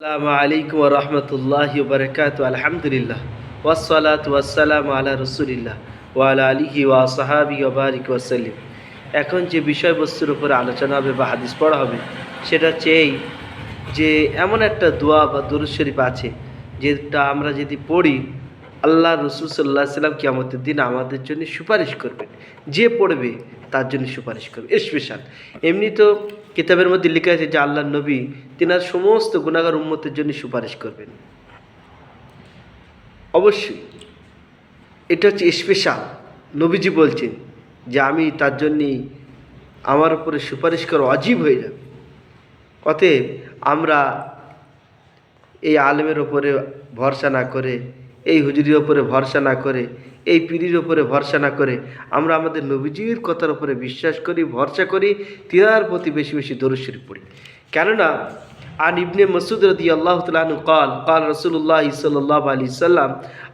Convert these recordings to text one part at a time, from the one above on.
আসসালামু আলাইকুম ওয়া রাহমাতুল্লাহি ওয়া বারাকাতুহু আলহামদুলিল্লাহ ওয়াসসালাতু ওয়াসসালামু আলা রাসূলিল্লাহ ওয়া আলা আলিহি ওয়া আসহাবিহি ওয়া বারিক ওয়া সাল্লিম। এখন যে বিষয়বস্তুর উপরে আলোচনা হবে বা হাদিস পড়া হবে সেটা হচ্ছে এই যে এমন একটা দোয়া বা দরুদ শরীফ আছে যেটা আমরা যদি পড়ি আল্লাহ রসুল সাল্লাহ সাল্লাম কিয়ামতের দিন আমাদের জন্য সুপারিশ করবেন। যে পড়বে তার জন্য সুপারিশ করবে স্পেশাল। এমনি তো কিতাবের মধ্যে লেখা আছে যে আল্লাহ নবী তিনার সমস্ত গুনাহগার উম্মতের জন্য সুপারিশ করবেন। অবশ্যই এটা হচ্ছে স্পেশাল। নবীজি বলছেন যে আমি তার জন্যেই আমার উপরে সুপারিশ করা অজীব হয়ে যাবে। অতএব আমরা এই আলেমের ওপরে ভরসা না করে, এই হুজুরির ওপরে ভরসা না করে, এই পীরের ওপরে ভরসা না করে আমরা আমাদের নবীজির কথার উপরে বিশ্বাস করি, ভরসা করি, তিনার প্রতি বেশি বেশি দরুদ শরীফ পড়ি। কেননা আন ইবনে মাসউদ রাদিয়াল্লাহু তাআলা আনহু قال رسول الله صلى الله عليه وسلم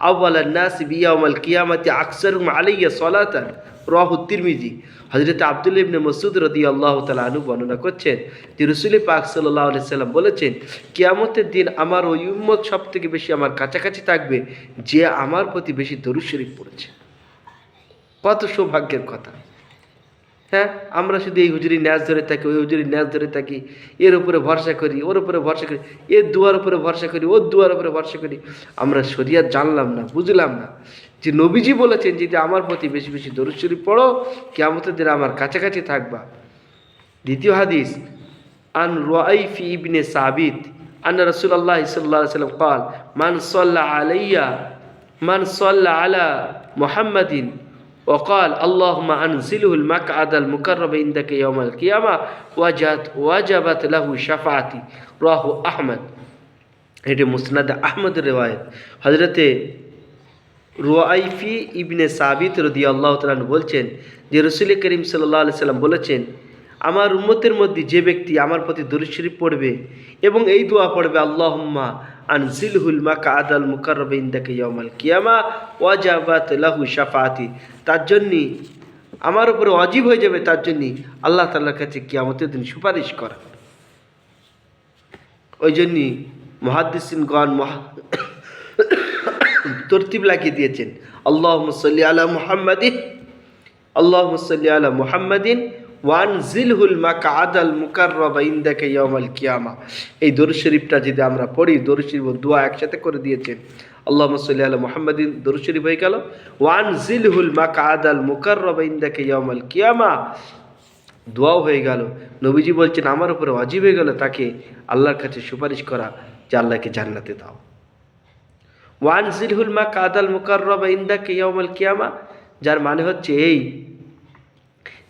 اول الناس بيوم القيامه اكثرهم علي صلاه রাহু তিরমিজি। হযরত আব্দুল্লাহ ইবনে মাসউদ রাদিয়াল্লাহু তাআলা আনহু বর্ণনা করছেন যে রাসূল পাক সাল্লাল্লাহু আলাইহি সাল্লাম বলেছেন, কিয়ামতের দিন আমার ওই উম্মত সবথেকে বেশি আমার কাছাকাছি থাকবে যে আমার প্রতি বেশি দরুদ শরীফ পড়েছে। কত সৌভাগ্যের কথা! হ্যাঁ, আমরা শুধু এই হুজুরি ন্যাজ ধরে থাকি, ওই হুজুরি ন্যাজ ধরে থাকি, এর উপরে ভরসা করি, ওর উপরে ভরসা করি, এর দুয়ার উপরে ভরসা করি, ওর দুয়ার উপরে ভরসা করি। আমরা শরিয়ত জানলাম না, বুঝলাম না যে নবীজি বলেছেন যদি আমার প্রতি বেশি বেশি দরুদ শরীফ পড়ো কিয়ামতের দিন আমার কাছাকাছি থাকবা। দ্বিতীয় হাদিস আন রুয়াইফি ইবনে সাবিত আন্না রাসূলুল্লাহ সাল্লাল্লাহু আলাইহি ওয়াসাল্লাম قال মান সাল্লা আলা মুহাম্মাদিন وقال اللهم أنزله المقعد المقرب عندك يوم القيامة وجبت له شفاعتي رواه أحمد। এটি মুসনাদ আহমদের রিওয়ায়াত। হযরতে রুয়াইফি ইবনে সাবিত রাদিয়াল্লাহু তাআলা বলছেন যে রাসূল করিম সাল্লাল্লাহু আলাইহি সাল্লাম বলেছেন, আমার উম্মতের মধ্যে যে ব্যক্তি আমার প্রতি দরুদ শরীফ পড়বে এবং এই দোয়া পড়বে, আল্লাহুম্মা আনজিলহুল মাকআদাল মুকাররাব ইনদাকা ইয়াউমাল কিয়ামা ওয়াজাবাত লাহু শাফাআতি, তার জন্য আমার উপরে ওয়াজিব হয়ে যাবে তার জন্য আল্লাহ তাআলার কাছে কিয়ামতের দিন সুপারিশ করা। ওই জন্য মুহাদ্দিসিনগণ তরতিব লাগিয়ে দিয়েছেন, আল্লাহুম্মা সাল্লি আলা মুহাম্মাদিন, আল্লাহুম্মা সাল্লি আলা মুহাম্মাদিন ওয়ানজিলহুল মাকআদাল মুকাররাব ইনদাকা ইয়াউমাল কিয়ামা। এই দরুদ শরীফটা যদি আমরা পড়ি, দরুদ শরীফ ও দোয়া একসাথে করে দিয়েছেন। আল্লাহুম্মা সাল্লি আলা মুহাম্মাদিন দরুদ শরীফ হয়ে গেল, ওয়ানজিলহুল মাকআদাল মুকাররাব ইনদাকা ইয়াউমাল কিয়ামা দোয়াও হয়ে গেল। নবীজি বলছেন আমার উপরে ওয়াজিব হয়ে গেল তাকে আল্লাহর কাছে সুপারিশ করা যে আল্লাহকে জান্নাতে দাও। ওয়ানজিলহুল মাকআদাল মুকাররাব ইনদাকা ইয়াউমাল কিয়ামা, যার মানে হচ্ছে এই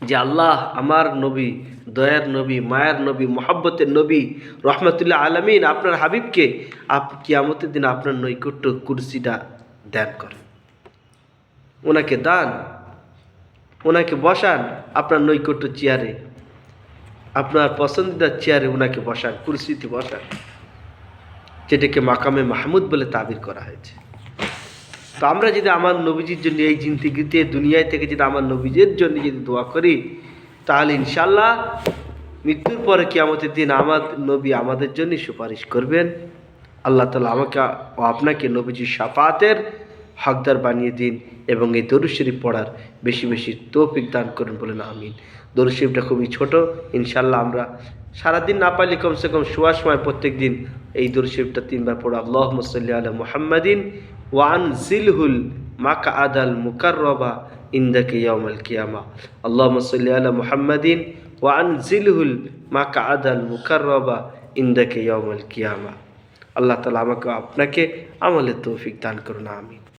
যে আল্লাহ আমার নবী, দয়ার নবী, মায়ার নবী, মহব্বতের নবী, রহমতুল্লাহ আলামিন আপনার হাবিবকে কিয়ামতের দিন আপনার নৈকট্য কুরসিটা দান করেন, ওনাকে দান, ওনাকে বসান আপনার নৈকট্য চেয়ারে, আপনার পছন্দিদার চেয়ারে ওনাকে বসান, কুরসিতে বসান, যেটাকে মাকামে মাহমুদ বলে তাবির করা হয়েছে। তো আমরা যদি আমার নবীজির জন্য এই জিন্দিগিতে দুনিয়ায় থেকে যদি আমার নবীজির জন্য যদি দোয়া করি তাহলে ইনশাল্লাহ মৃত্যুর পরে কিয়ামতের দিন আমার নবী আমাদের জন্য সুপারিশ করবেন। আল্লাহ তাআলা আমাকে ও আপনাকে নবীজির শাফাতের হকদার বানিয়ে দিন এবং এই দরুদ শরীফ পড়ার বেশি বেশি তৌফিক দান করুন বলেন আমিন। দরুদ শরীফটা খুবই ছোট, ইনশাল্লাহ আমরা সারাদিন না পারলে কমসে কম শোয়ার সময় প্রত্যেক দিন এই দরুদ শরীফটা 3 বার পড়ো। আল্লাহুম্মা সাল্লি আলা মুহাম্মাদিন ওয়ানজিলহুল মাকআদাল মুকাররাবা ইনদাকা ইয়াউমাল কিয়ামা। আল্লাহুম্মা সাল্লি আলা মুহাম্মাদিন ওয়ানজিলহুল মাকআদাল মুকাররাবা ইনদাকা ইয়াউমাল কিয়ামা। আল্লাহ তাআলা আমাকে আপনাকে আমলের তৌফিক দান করুন আমিন।